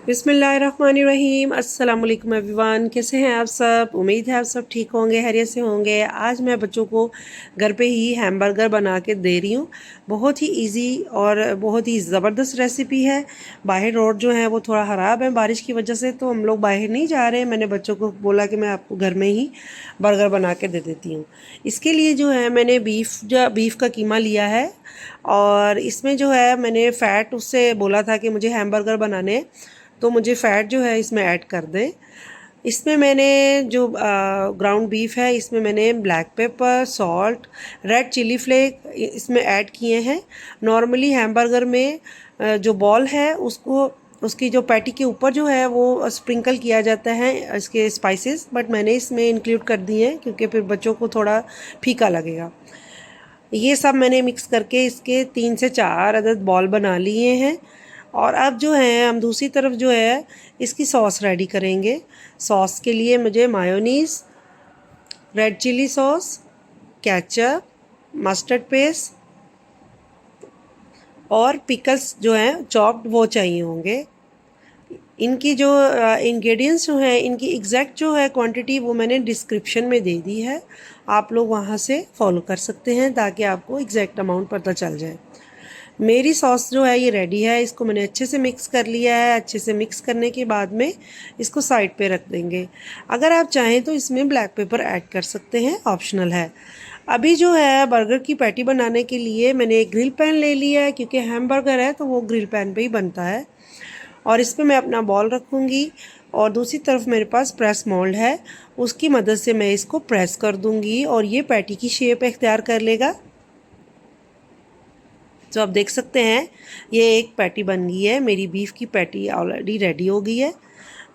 बिस्मिल्लाहिर्रहमानिर्रहीम। अस्सलाम वालेकुम एवरीवन। कैसे हैं आप सब? उम्मीद है आप सब ठीक होंगे, खैरियत से होंगे। आज मैं बच्चों को घर पे ही हैमबर्गर बना के दे रही हूँ। बहुत ही इजी और बहुत ही ज़बरदस्त रेसिपी है। बाहर रोड जो है वो थोड़ा ख़राब है बारिश की वजह से, तो हम लोग बाहर नहीं जा रहे हैं। मैंने बच्चों को बोला कि मैं आपको घर में ही बर्गर बना के दे देती हूँ। इसके लिए जो है मैंने बीफ का कीमा लिया है, और इसमें जो है मैंने फ़ैट उससे बोला था कि मुझे हैमबर्गर बनाने, तो मुझे फ़ैट जो है इसमें ऐड कर दें। इसमें मैंने जो ग्राउंड बीफ है, इसमें मैंने black pepper, salt, red chilli flake इसमें ऐड किए हैं। नॉर्मली हैमबर्गर में जो बॉल है उसको, उसकी जो पैटी के ऊपर जो है वो स्प्रिंकल किया जाता है इसके स्पाइसेस, बट मैंने इसमें इंक्लूड कर दिए हैं क्योंकि फिर बच्चों को थोड़ा फीका लगेगा। ये सब मैंने मिक्स करके इसके 3 से 4 अदद बॉल बना लिए हैं। और अब जो है हम दूसरी तरफ जो है इसकी सॉस रेडी करेंगे। सॉस के लिए मुझे mayonnaise, red chilli sauce, ketchup, mustard paste और पिकल्स जो हैं चॉप्ड वो चाहिए होंगे। इनकी जो इंग्रेडिएंट्स जो हैं, इनकी एग्जैक्ट जो है क्वांटिटी वो मैंने डिस्क्रिप्शन में दे दी है। आप लोग वहाँ से फॉलो कर सकते हैं ताकि आपको एग्जैक्ट अमाउंट पता चल जाए। मेरी सॉस जो है ये रेडी है। इसको मैंने अच्छे से मिक्स कर लिया है। अच्छे से मिक्स करने के बाद में इसको साइड पे रख देंगे। अगर आप चाहें तो इसमें ब्लैक पेपर ऐड कर सकते हैं, ऑप्शनल है। अभी जो है बर्गर की पैटी बनाने के लिए मैंने एक ग्रिल पैन ले लिया है, क्योंकि हैमबर्गर है तो वो ग्रिल पैन पे ही बनता है। और इस पे मैं अपना बॉल रखूँगी, और दूसरी तरफ मेरे पास प्रेस मोल्ड है, उसकी मदद से मैं इसको प्रेस कर दूँगी और ये पैटी की शेप इख्तियार कर लेगा। तो आप देख सकते हैं ये एक पैटी बन गई है। मेरी बीफ की पैटी ऑलरेडी रेडी हो गई है।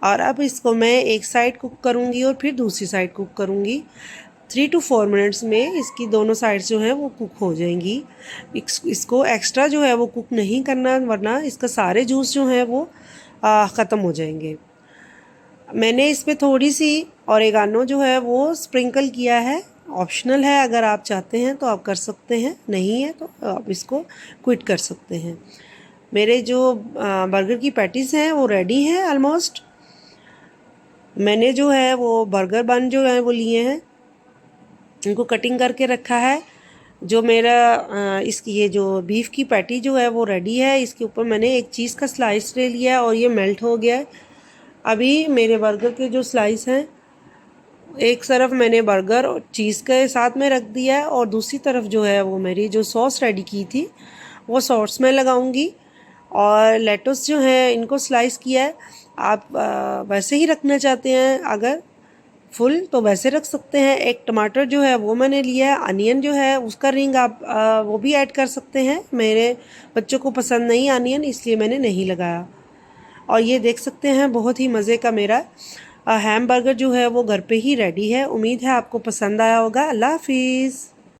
और अब इसको मैं एक साइड कुक करूँगी और फिर दूसरी साइड कुक करूँगी। 3 to 4 मिनट्स में इसकी दोनों साइड्स जो है वो कुक हो जाएंगी। इसको एक्स्ट्रा जो है वो कुक नहीं करना, वरना इसका सारे जूस जो हैं वो ख़त्म हो जाएंगे। मैंने इसमें थोड़ी सी ऑरिगानो जो है वो स्प्रिंकल किया है, ऑप्शनल है। अगर आप चाहते हैं तो आप कर सकते हैं, नहीं है तो आप इसको क्विट कर सकते हैं। मेरे जो बर्गर की पैटीज़ हैं वो रेडी हैं ऑलमोस्ट। मैंने जो है वो बर्गर बन जो है वो लिए हैं, इनको कटिंग करके रखा है। जो मेरा इसकी ये जो बीफ की पैटी जो है वो रेडी है। इसके ऊपर मैंने एक चीज़ का स्लाइस ले लिया है और ये मेल्ट हो गया है। अभी मेरे बर्गर के जो स्लाइस हैं, एक तरफ मैंने बर्गर और चीज़ के साथ में रख दिया है, और दूसरी तरफ जो है वो मेरी जो सॉस रेडी की थी वो सॉस में लगाऊंगी। और लेटस जो है इनको स्लाइस किया है। आप वैसे ही रखना चाहते हैं अगर फुल तो वैसे रख सकते हैं। एक टमाटर जो है वो मैंने लिया है। अनियन जो है उसका रिंग आप वो भी ऐड कर सकते हैं। मेरे बच्चों को पसंद नहीं अनियन, इसलिए मैंने नहीं लगाया। और ये देख सकते हैं बहुत ही मज़े का मेरा हैम बर्गर जो है वो घर पे ही रेडी है। उम्मीद है आपको पसंद आया होगा। अल्लाह हाफिज़।